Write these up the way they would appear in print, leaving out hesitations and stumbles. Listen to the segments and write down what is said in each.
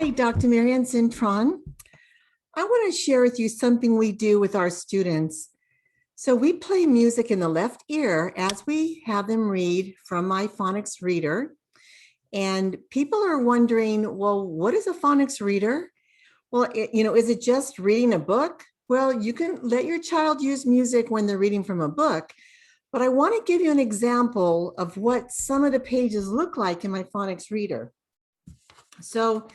Hey, Dr. Marianne Cintron. I want to share with you something we do with our students. So we play music in the left ear as we have them read from my phonics reader. And people are wondering, well, what is a phonics reader? Well, is it just reading a book? Well, you can let your child use music when they're reading from a book, but I want to give you an example of what some of the pages look like in my phonics reader. So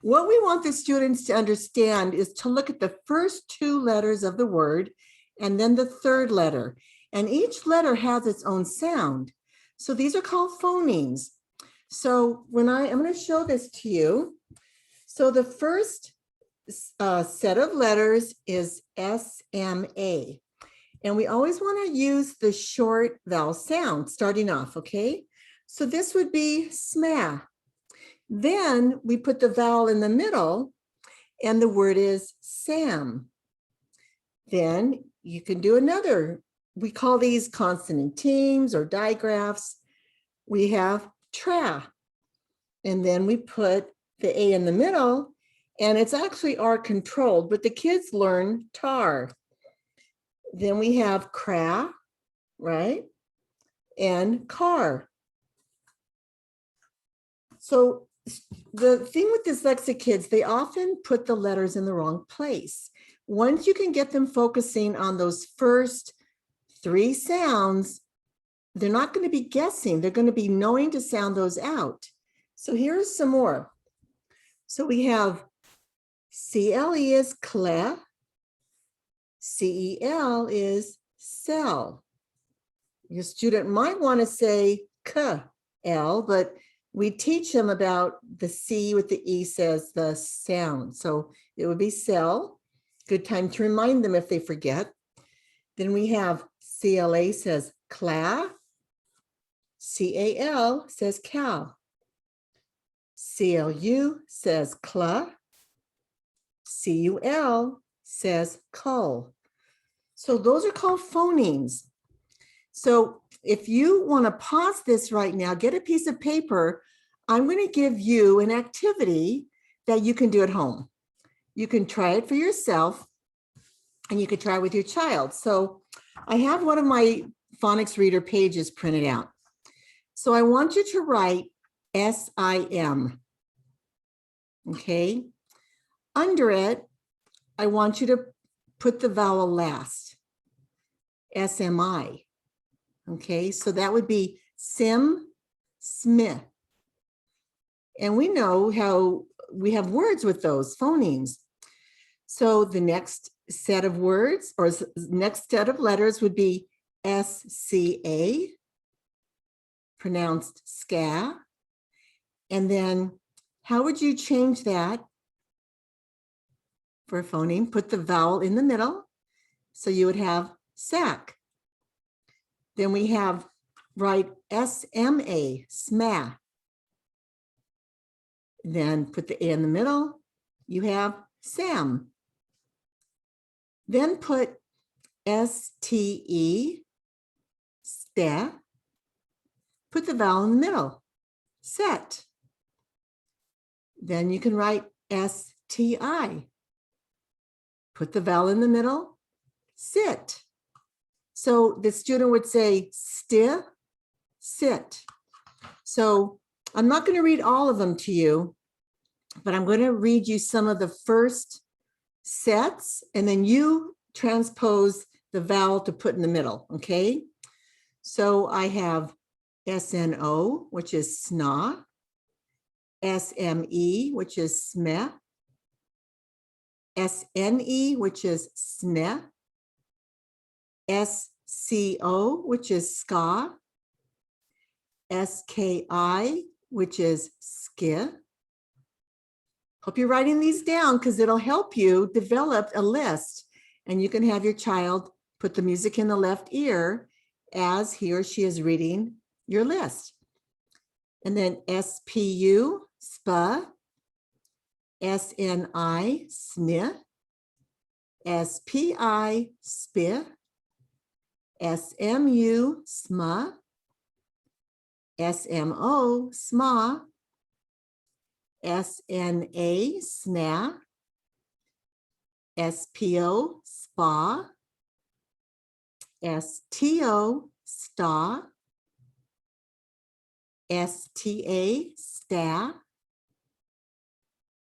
what we want the students to understand is to look at the first two letters of the word and then the third letter. And each letter has its own sound. So these are called phonemes. So when I'm going to show this to you. So the first set of letters is SMA. And we always want to use the short vowel sound starting off, okay? So this would be SMA. Then we put the vowel in the middle and the word is Sam. Then you can do another. We call these consonant teams or digraphs. We have tra. And then we put the A in the middle and it's actually R controlled, but the kids learn tar. Then we have cra, right? And car. So the thing with dyslexic kids, they often put the letters in the wrong place. Once you can get them focusing on those first three sounds, they're not going to be guessing. They're going to be knowing to sound those out. So here's some more. So we have CLE is cle, CEL is cell. Your student might want to say K-L, but we teach them about the C with the E says the sound. So it would be cell. Good time to remind them if they forget. Then we have CLA says cla. CAL says cal. CLU says cla. CUL says cull. So those are called phonemes. So if you want to pause this right now, get a piece of paper. I'm going to give you an activity that you can do at home. You can try it for yourself and you could try it with your child. So I have one of my phonics reader pages printed out. So I want you to write SIM. Okay. Under it, I want you to put the vowel last. SMI. Okay, so that would be sim, smith. And we know how we have words with those phonemes. So the next set of words or next set of letters would be SCA, pronounced ska. And then how would you change that for a phoneme? Put the vowel in the middle. So you would have sack. Then we have write SMA, SMA. Then put the A in the middle. You have Sam. Then put STE, ste. Put the vowel in the middle, set. Then you can write STI. Put the vowel in the middle, sit. So the student would say sti, sit. So I'm not going to read all of them to you, but I'm going to read you some of the first sets, and then you transpose the vowel to put in the middle, okay? So I have SNO, which is sna, SME, which is sme, SNE, which is sme, SCO, which is ska, SKI, which is ski. Hope you're writing these down because it'll help you develop a list, and you can have your child put the music in the left ear as he or she is reading your list. And then SPU, spa, SNI, sni, SPI, spi, SMU, SMA, SMO, SMA, SNA, sna, SPO, spa, STO, sta, STA, sta,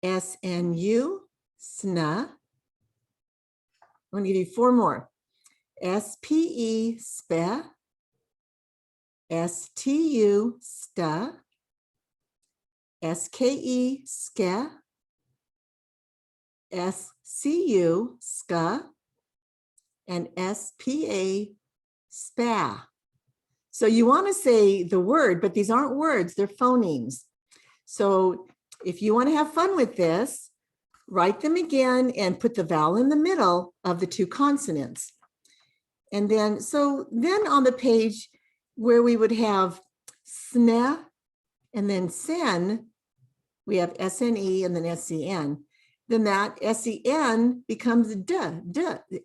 SNU, sna. I'm going to give you 4 more. SPE, spe, STU, sta, SKE, ske, SCU, ska, and SPA, spa. So you want to say the word, but these aren't words, they're phonemes. So if you want to have fun with this, write them again and put the vowel in the middle of the 2 consonants. And then, then on the page where we would have sne and then sen, we have SNE and then SCN. Then that SEN becomes d.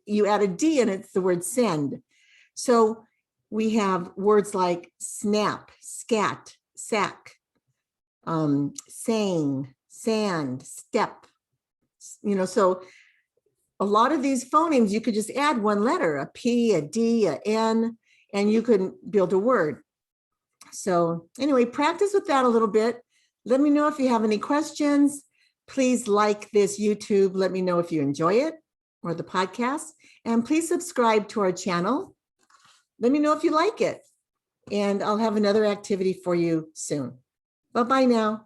You add a D and it's the word send. So we have words like snap, scat, sack, sang, sand, step. So a lot of these phonemes, you could just add 1 letter, a P, a D, a N, and you could build a word. So anyway, practice with that a little bit. Let me know if you have any questions. Please like this YouTube. Let me know if you enjoy it or the podcast. And please subscribe to our channel. Let me know if you like it. And I'll have another activity for you soon. Bye-bye now.